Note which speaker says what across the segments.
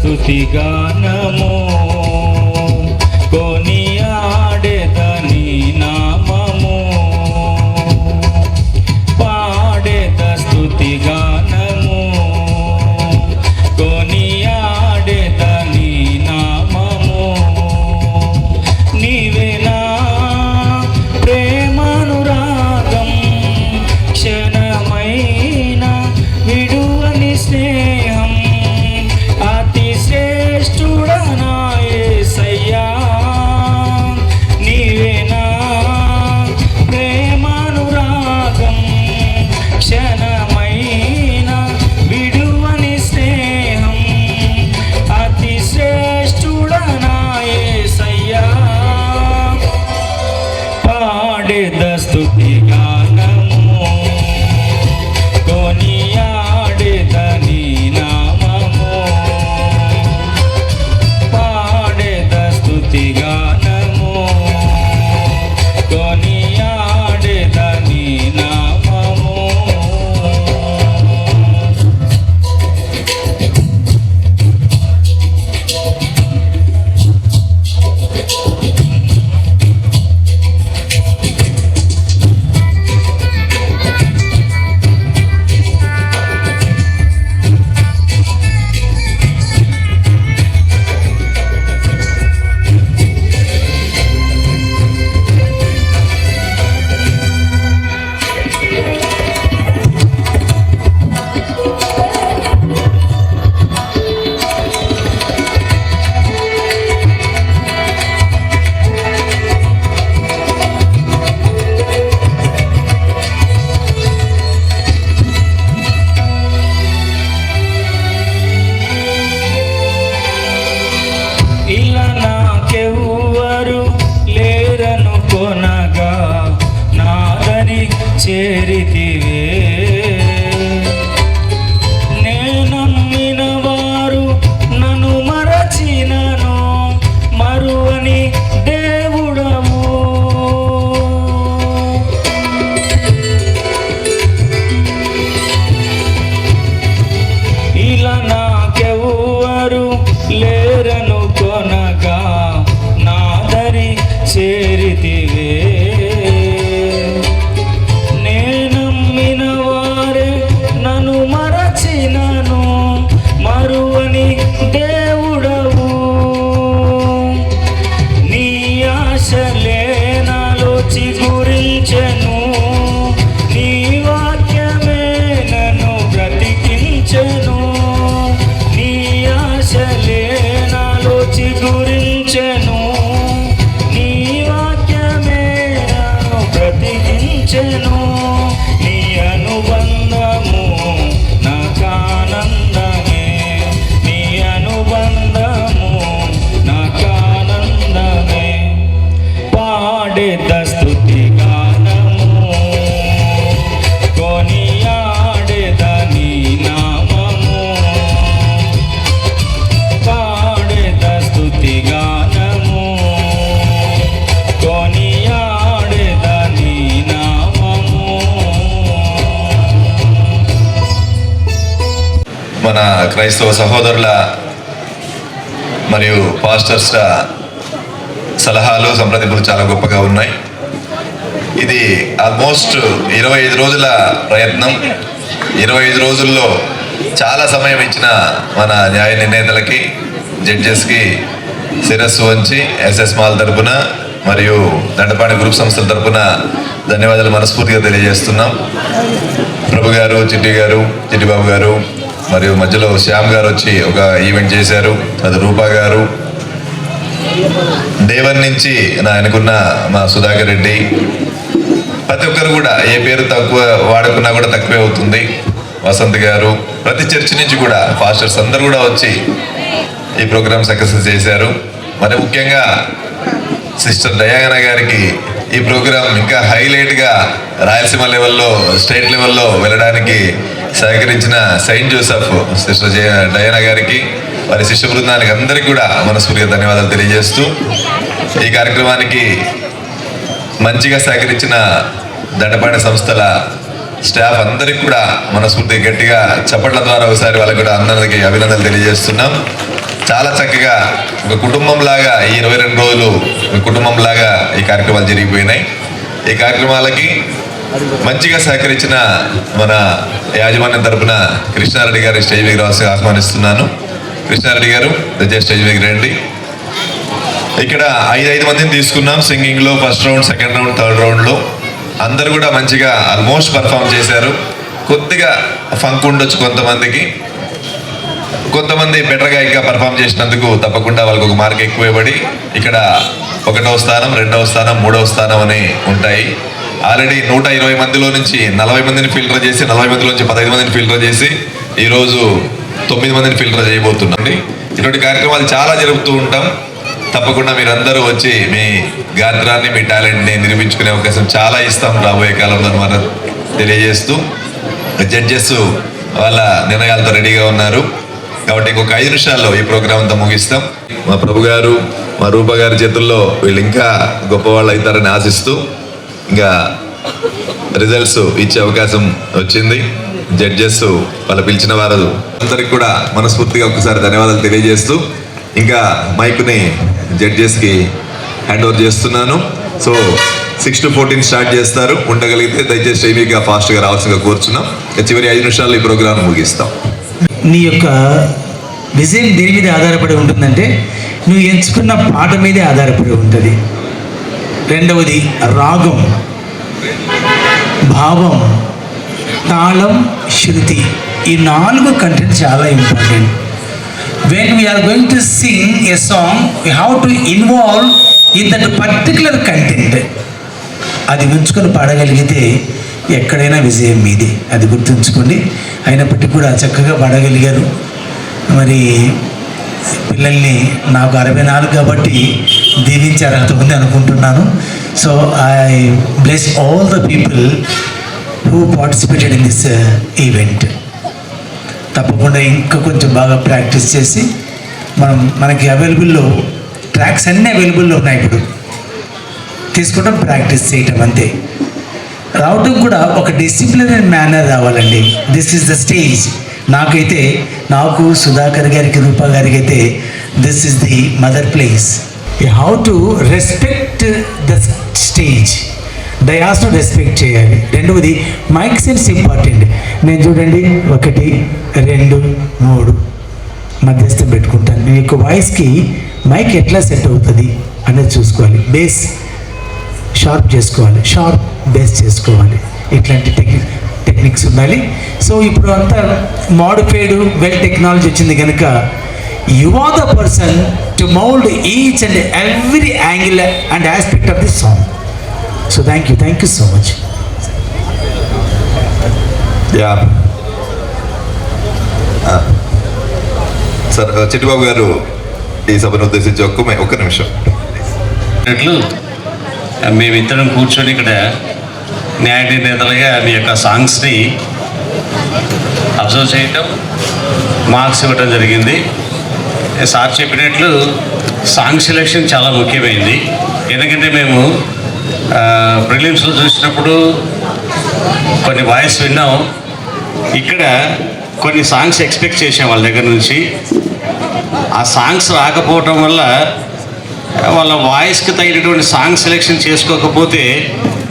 Speaker 1: స్తుతి గానము కొనియాడెదని నామము పాడెద స్తుతి గానము కొనియాడెదని నామము నీవేనా ప్రేమానురాగం క్షణమైన విడువని స్నేహం అతి శ్రేష్ఠుడనా యేసయ్యా నీవేనా ప్రేమానురాగం క్షణమైన విడువని స్నేహం అతి శ్రేష్ఠుడనా యేసయ్యా పాడెద స్తుతి గానము కొనియాడెదని నామము పాడెద స్తుతి గానము కొనియాడెదని నామము ఇలా నాకెవ్వరు లేరను కొనగా నాదని చేరితివే నేనమ్మిన వారు నన్ను మరచినను మరువని దేవుడవు ఇలా నాకెవ్వరు లేరను కొనగా నాదరి చేరితివే నేనమ్మిన వారే నన్ను మరచినను మరువని దేవుడవు నీ ఆశలే నాలో చిగురించెను నీ వాక్యమే నన్ను బ్రతికించెను నీ ఆశలే నాలో చిగురించెను నీ వాక్యమే నన్ను బ్రతికించెను నీ అనుబంధము నాకానందమే నీ అనుబంధము నాకానందమే పాడెద స్తుతి గానము కొనియాడెదని నామము పాడెద స్తుతి గానము కొనియాడెదని నామము.
Speaker 2: మన క్రైస్తవ సహోదరుల మరియు పాస్టర్స్ సలహాలు సంప్రదింపులు చాలా గొప్పగా ఉన్నాయి. ఇది ఆల్మోస్ట్ 25 రోజుల ప్రయత్నం. 25 రోజుల్లో చాలా సమయం ఇచ్చిన మన న్యాయ నిర్ణేతలకి, జడ్జెస్కి శిరస్సు వంచి ఎస్ఎస్ మాల్ తరపున మరియు దండపాణి గ్రూప్ సంస్థల తరపున ధన్యవాదాలు మనస్ఫూర్తిగా తెలియజేస్తున్నాం. ప్రభు గారు, చిట్టిబాబు గారు మరియు మధ్యలో శ్యామ్ గారు వచ్చి ఒక ఈవెంట్ చేశారు. అది రూపా గారు, దేవన్ నుంచి ఆయనకున్న మా సుధాకర్ రెడ్డి, ప్రతి ఒక్కరు కూడా ఏ పేరు తక్కువ వాడుకున్నా కూడా తక్కువే అవుతుంది. వసంత్ గారు, ప్రతి చర్చి నుంచి కూడా పాస్టర్స్ అందరూ కూడా వచ్చి ఈ ప్రోగ్రామ్ సక్సెస్ చేశారు. మరి ముఖ్యంగా సిస్టర్ డయానా గారికి ఈ ప్రోగ్రాం ఇంకా హైలైట్గా రాయలసీమ లెవెల్లో, స్టేట్ లెవెల్లో వెళ్ళడానికి సహకరించిన సెయింట్ జోసెఫ్ సిస్టర్ డయానా గారికి, వారి శిష్య బృందానికి అందరికీ కూడా మనస్ఫూర్తిగా ధన్యవాదాలు తెలియజేస్తూ ఈ కార్యక్రమానికి మంచిగా సహకరించిన దండపాణి సంస్థల స్టాఫ్ అందరికి కూడా మనస్ఫూర్తిగా గట్టిగా చప్పట్ల ద్వారా ఒకసారి వాళ్ళకి కూడా అందరికి అభినందనలు తెలియజేస్తున్నాం. చాలా చక్కగా ఒక కుటుంబంలాగా ఈ 22 రోజులు ఒక కుటుంబంలాగా ఈ కార్యక్రమాలు జరిగిపోయినాయి. ఈ కార్యక్రమాలకి మంచిగా సహకరించిన మన యాజమాన్యం తరపున కృష్ణారెడ్డి గారి స్టేజ్ మీద రావాల్సి ఆహ్వానిస్తున్నాను. కృష్ణారెడ్డి గారు దయచేసి స్టేజ్ మీద రండి. ఇక్కడ 5 మందిని తీసుకున్నాం సింగింగ్లో. First round, second round, third రౌండ్లో అందరు కూడా మంచిగా ఆల్మోస్ట్ పర్ఫామ్ చేశారు. కొద్దిగా ఫంక్ ఉండొచ్చు కొంతమందికి, కొంతమంది బెటర్గా ఇంకా పర్ఫామ్ చేసినందుకు తప్పకుండా వాళ్ళకి ఒక మార్క్ ఎక్కువ ఇవ్వబడి ఇక్కడ 1వ స్థానం, 2వ స్థానం, 3వ స్థానం అని ఉంటాయి. ఆల్రెడీ 120 మందిలో నుంచి 40 మందిని ఫిల్టర్ చేసి, 40 మందిలోంచి 15 మందిని ఫిల్టర్ చేసి ఈరోజు 9 మందిని ఫిల్టర్ చేయబోతున్నాం. ఇటువంటి కార్యక్రమాలు చాలా జరుపుతూ ఉంటాం. తప్పకుండా మీరందరూ వచ్చి మీ గాత్రాన్ని, మీ టాలెంట్ని నిరూపించుకునే అవకాశం చాలా ఇస్తాం రాబోయే కాలంలో మనం తెలియజేస్తూ, జడ్జెస్ వాళ్ళ నిర్ణయాలతో రెడీగా ఉన్నారు కాబట్టి ఇంకొక 5 నిమిషాల్లో ఈ ప్రోగ్రాం అంతా ముగిస్తాం. మా ప్రభు గారు, మా రూప గారి చేతుల్లో వీళ్ళు ఇంకా గొప్పవాళ్ళు అవుతారని ఆశిస్తూ ఇంకా రిజల్ట్స్ ఇచ్చే అవకాశం వచ్చింది. జడ్జెస్ వాళ్ళు పిలిచిన వారు అందరికి కూడా మనస్ఫూర్తిగా ఒకసారి ధన్యవాదాలు తెలియజేస్తూ ఇంకా మైక్ని జడ్జెస్కి హ్యాండ్ ఓవర్ చేస్తున్నాను. సో 6 to 14 స్టార్ట్ చేస్తారు. ఉండగలిగితే దయచేసి టైమింగ్గా ఫాస్ట్గా రావాల్సిందిగా కోరుచున్నాం. చివరి 5 నిమిషాల్లో ఈ ప్రోగ్రాం ముగిస్తాం.
Speaker 3: నీ యొక్క విజయం దేని మీద ఆధారపడి ఉంటుందంటే నువ్వు ఎంచుకున్న పాట మీదే ఆధారపడి ఉంటుంది. రెండవది రాగం, భావం, తాళం, శృతి. ఈ 4 కంటెంట్ చాలా important. When we are going to sing a song, we have to involve in that particular content. అది ఉంచుకొని పాడగలిగితే ఎక్కడైనా విజయం మీది, అది గుర్తుంచుకోండి. అయినప్పటికీ కూడా చక్కగా పాడగలిగారు. మరి పిల్లల్ని నాకు 64 కాబట్టి దీవించే అర్హత ఉంది అనుకుంటున్నాను. So I bless all the people who participated in this event. తప్పకుండా ఇంకా కొంచెం బాగా ప్రాక్టీస్ చేసి మనకి అవైలబుల్లో ట్రాక్స్ అన్నీ అవైలబుల్లో ఉన్నాయి. ఇప్పుడు తీసుకోవడం, ప్రాక్టీస్ చేయటం అంతే. రావటం కూడా ఒక డిసిప్లినరీ మేనర్ రావాలండి. This is the stage. నాకు సుధాకర్ గారికి, రూపా గారికి అయితే this is the mother place. You have to respect the stage. డయాస్ను రెస్పెక్ట్ చేయాలి. రెండవది మైక్ సెన్స్ ఇంపార్టెంట్. నేను చూడండి 1, 2, 3 మధ్యస్థం పెట్టుకుంటాను. మీ యొక్క వాయిస్కి మైక్ ఎట్లా సెట్ అవుతుంది అనేది చూసుకోవాలి. బేస్ షార్ప్ చేసుకోవాలి, షార్ప్ బేస్ చేసుకోవాలి. ఇట్లాంటి టెక్నిక్స్ ఉండాలి. సో ఇప్పుడు అంతా మోడిఫైడ్ వెల్ టెక్నాలజీ వచ్చింది కనుక you are the person to mould each and every angle and aspect of this song. So thank you so much.
Speaker 2: Sir Chittibabu garu ఈ సభను ఉద్దేశించి ఒక్క నిమిషం.
Speaker 4: మేమిద్దరం కూర్చొని ఇక్కడ న్యాయ నిర్ణేతలుగా మీ యొక్క సాంగ్స్ని అబ్జర్వ్ చేయటం, మార్క్స్ ఇవ్వటం జరిగింది. సార్ చెప్పినట్లు సాంగ్ సెలెక్షన్ చాలా ముఖ్యమైనది. ఎందుకంటే మేము ప్రిలిమ్స్లో చూసినప్పుడు కొన్ని వాయిస్ విన్నాం. ఇక్కడ కొన్ని సాంగ్స్ ఎక్స్పెక్ట్ చేసాం వాళ్ళ దగ్గర నుంచి. ఆ సాంగ్స్ రాకపోవటం వల్ల వాళ్ళ వాయిస్కి తగినటువంటి సాంగ్ సెలెక్షన్ చేసుకోకపోతే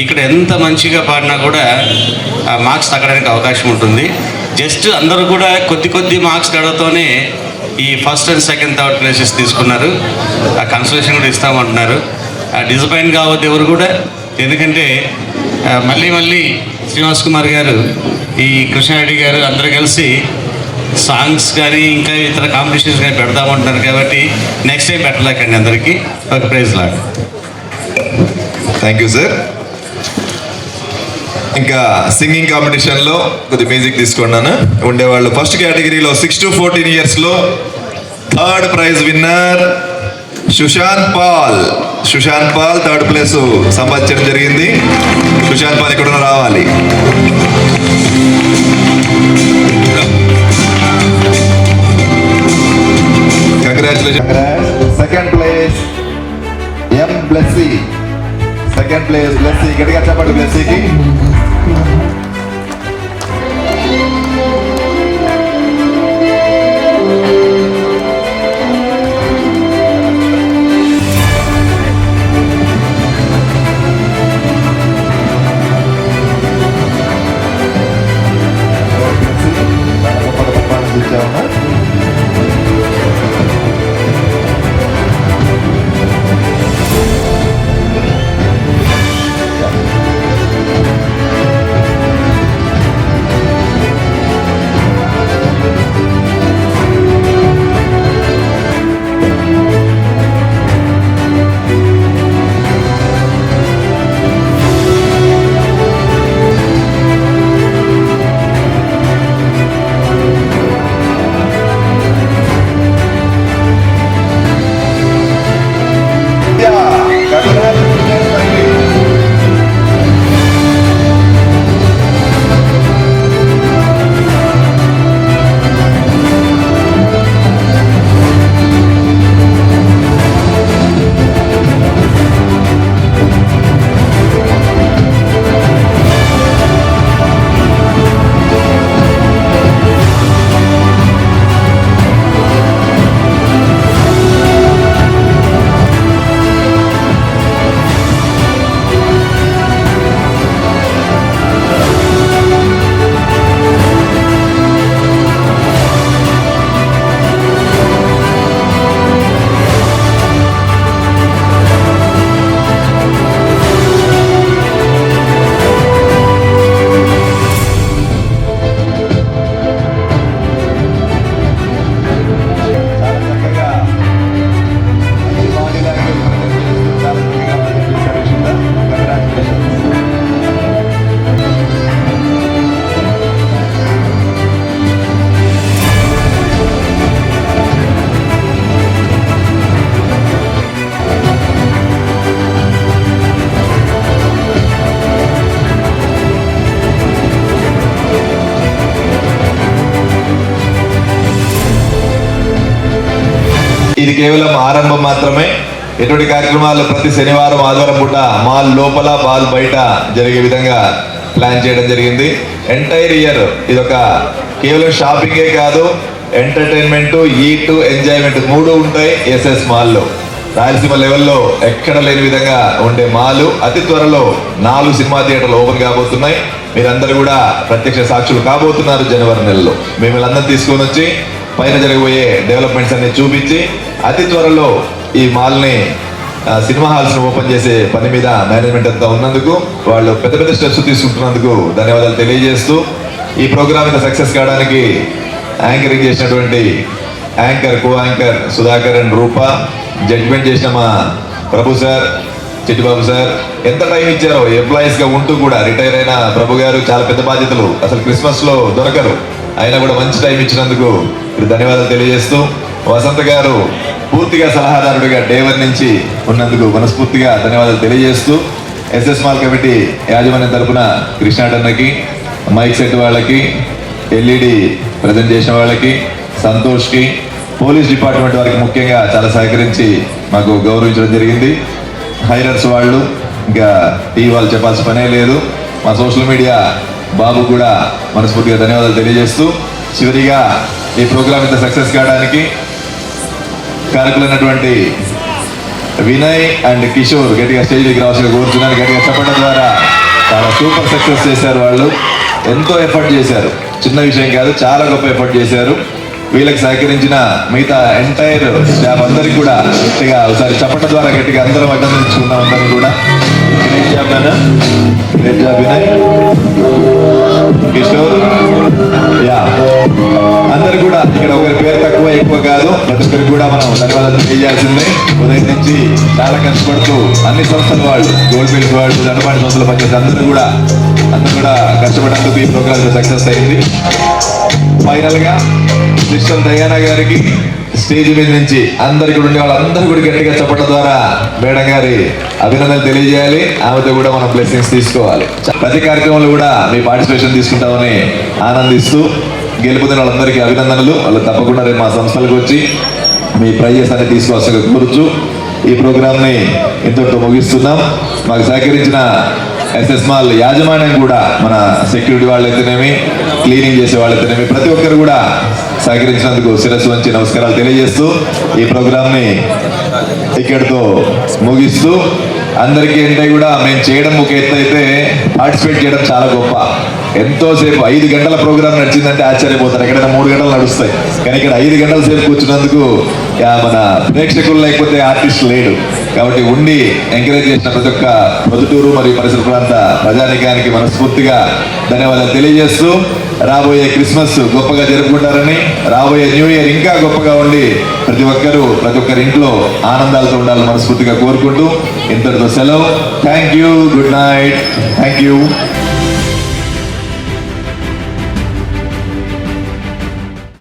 Speaker 4: ఇక్కడ ఎంత మంచిగా పాడినా కూడా ఆ మార్క్స్ తగ్గడానికి అవకాశం ఉంటుంది. జస్ట్ అందరూ కూడా కొద్ది మార్క్స్ తేడాతోనే ఈ first and second, third places తీసుకున్నారు. ఆ కన్సలేషన్ కూడా ఇస్తామంటున్నారు. డిసప్పాయింట్ కావద్దు ఎవరు కూడా. ఎందుకంటే మళ్ళీ శ్రీనివాస్ కుమార్ గారు, ఈ కృష్ణారెడ్డి గారు అందరూ కలిసి సాంగ్స్ కానీ ఇంకా ఇతర కాంపిటీషన్స్ కానీ పెడదామంటున్నారు. కాబట్టి నెక్స్ట్ టైం పెట్టలేకండి. అందరికీ ఒక ప్రైజ్ లాగా.
Speaker 2: Thank you sir. ఇంకా సింగింగ్ కాంపిటీషన్లో కొద్ది మ్యూజిక్ తీసుకున్నాను ఉండేవాళ్ళు. ఫస్ట్ కేటగిరీలో 6 to 14 ఇయర్స్లో 3rd prize winner Sushant Paul 3rd place సంపాదించడం జరిగింది. సుశాంత్ పాల్ ఎక్కడున్నా రావాలి. Congratulation. Second place M Blessy. Second place Blessy. గట్టిగా చెప్పండి బ్లెస్సీకి. ఇది కేవలం ఆరంభం మాత్రమే. ఎటువంటి కార్యక్రమాలు ప్రతి శనివారం ఆదివారం పూట మాల్ లోపల మాల్ బయట జరిగే విధంగా ప్లాన్ చేయడం జరిగింది. ఎంటైర్ ఇయర్ ఇదొక కేవలం షాపింగే కాదు, ఎంటర్టైన్మెంట్, ఈట్, ఎంజాయ్మెంట్ 3 ఉంటాయి ఎస్ఎస్ మాల్లో. రాయలసీమ లెవెల్లో ఎక్కడ లేని విధంగా ఉండే మాలు అతి త్వరలో 4 సినిమా థియేటర్లు ఓపెన్ కాబోతున్నాయి. మీరందరూ కూడా ప్రత్యక్ష సాక్షులు కాబోతున్నారు. జనవరి నెలలో మిమ్మల్ని అందరినీ తీసుకొని వచ్చి పైన జరగబోయే డెవలప్మెంట్స్ అన్ని చూపించి అతి త్వరలో ఈ మాల్ని సినిమా హాల్స్ ఓపెన్ చేసే పని మీద మేనేజ్మెంట్ అంతా ఉన్నందుకు, వాళ్ళు పెద్ద పెద్ద స్టెప్స్ తీసుకుంటున్నందుకు ధన్యవాదాలు తెలియజేస్తూ, ఈ ప్రోగ్రామ్ ఇంత సక్సెస్ కావడానికి యాంకరింగ్ చేసినటువంటి anchor, co anchor Sudhakar and Rupa, judgement చేసిన మా ప్రభు సార్, చిట్టిబాబు సార్, ఎంత టైం ఇచ్చారో ఎంప్లాయీస్ గా ఉంటూ కూడా. రిటైర్ అయిన ప్రభు గారు చాలా పెద్ద బాధ్యతలు, అసలు క్రిస్మస్ లో దొరకరు, అయినా కూడా మంచి టైం ఇచ్చినందుకు ధన్యవాదాలు తెలియజేస్తూ, వసంత గారు పూర్తిగా సలహాదారుడిగా డే 1 నుంచి ఉన్నందుకు మనస్ఫూర్తిగా ధన్యవాదాలు తెలియజేస్తూ, ఎస్ఎస్ మాల్ కమిటీ యాజమాన్యం తరపున కృష్ణాటన్నకి, మైక్ సెట్ వాళ్ళకి, ఎల్ఈడి ప్రజెంట్ చేసిన వాళ్ళకి, సంతోష్కి, పోలీస్ డిపార్ట్మెంట్ వారికి ముఖ్యంగా చాలా సహకరించి మాకు గౌరవించడం జరిగింది. హైరర్స్ వాళ్ళు, ఇంకా టీవీ వాళ్ళు చెప్పాల్సిన పనే లేదు. మా సోషల్ మీడియా బాబు కూడా మనస్ఫూర్తిగా ధన్యవాదాలు తెలియజేస్తూ, చివరిగా ఈ ప్రోగ్రామ్ ఇంత సక్సెస్ కావడానికి కారకులైనటువంటి వినయ్ అండ్ కిషోర్ గట్టిగా స్టేజ్ దగ్గర రావాల్సిన కోరుతున్నాను. గట్టిగా చెప్పడం ద్వారా చాలా సూపర్ సక్సెస్ చేశారు. వాళ్ళు ఎంతో ఎఫర్ట్ చేశారు, చిన్న విషయం కాదు, చాలా గొప్ప ఎఫర్ట్ చేశారు. వీళ్ళకి సహకరించిన మిగతా ఎంటైర్ స్టాఫ్ అందరికీ కూడా గట్టిగా ఒకసారి చెప్పడం ద్వారా గట్టిగా అందరం అభినందించుకున్నాం. అందరినీ కూడా గ్రేట్ జాబ్ నాన్న, great job Vinay, Kishore. Yeah, అందరు కూడా ఇక్కడ ఒకరి పేరు తక్కువ ఎక్కువ కాదు, ప్రతి ఒక్కరికి కూడా మనం ధన్యవాదాలు తెలియజేయాల్సిందే. ఉదయం నుంచి చాలా కష్టపడుతూ అన్ని సంస్థల వాళ్ళు, గోల్డ్ ఫీల్డ్స్ వాళ్ళు, దండపాటి సంస్థలు పనిచేసి అందరూ కూడా కష్టపడేందుకు ఈ ప్రోగ్రామ్ సక్సెస్ అయింది. ఫైనల్ గా సిస్టర్ దయానా గారికి స్టేజ్ మీద నుంచి అందరికి ఉండే వాళ్ళందరూ కూడా గట్టిగా చెప్పడం ద్వారా మేడం గారి అభినందనలు తెలియజేయాలి. ఆమెతో కూడా మనం బ్లెస్సింగ్స్ తీసుకోవాలి. ప్రతి కార్యక్రమంలో కూడా మీ పార్టిసిపేషన్ తీసుకుంటామని ఆనందిస్తూ, గెలుపుతున్న వాళ్ళందరికీ అభినందనలు. వాళ్ళు తప్పకుండా రేపు మా సంస్థలకు వచ్చి మీ ప్రైజెస్ అన్ని తీసుకోవాల్సిన కోరుచు ఈ ప్రోగ్రామ్ని ఇంతటితో ముగిస్తున్నాం. మాకు సహకరించిన ఎస్ఎస్ మాల్ యాజమాన్యం కూడా, మన సెక్యూరిటీ వాళ్ళైతేనేమి, క్లీనింగ్ చేసే వాళ్ళైతేనేమి, ప్రతి ఒక్కరు కూడా సహకరించినందుకు శిరస్సు వంచి నమస్కారాలు తెలియజేస్తూ ఈ ప్రోగ్రామ్ని ఇక్కడితో ముగిస్తూ, అందరికీ ఏంటంటే కూడా మేము చేయడం ఒక ఎత్తు అయితే పార్టిసిపేట్ చేయడం చాలా గొప్ప. ఎంతోసేపు 5 గంటల ప్రోగ్రామ్ నడిచిందంటే ఆశ్చర్యపోతారు. ఎక్కడైనా 3 గంటలు నడుస్తాయి, కానీ ఇక్కడ 5 గంటల సేపు కూర్చున్నందుకు మన ప్రేక్షకులు లేకపోతే ఆర్టిస్ట్ లేడు. కాబట్టి ఉండి ఎంకరేజ్ చేసిన ప్రతి ఒక్క ప్రొద్దుటూరు మరియు పరిసర ప్రాంత ప్రజానికానికి మనస్ఫూర్తిగా ధన్యవాదాలు తెలియజేస్తూ, రాబోయే క్రిస్మస్ గొప్పగా జరుపుకుంటారని, రాబోయే న్యూ ఇయర్ ఇంకా గొప్పగా ఉండి ప్రతి ఒక్కరి ఇంట్లో ఆనందాలతో ఉండాలని మనస్ఫూర్తిగా కోరుకుంటూ ఇంతటితో సెలవు. Thank you, good night, thank you.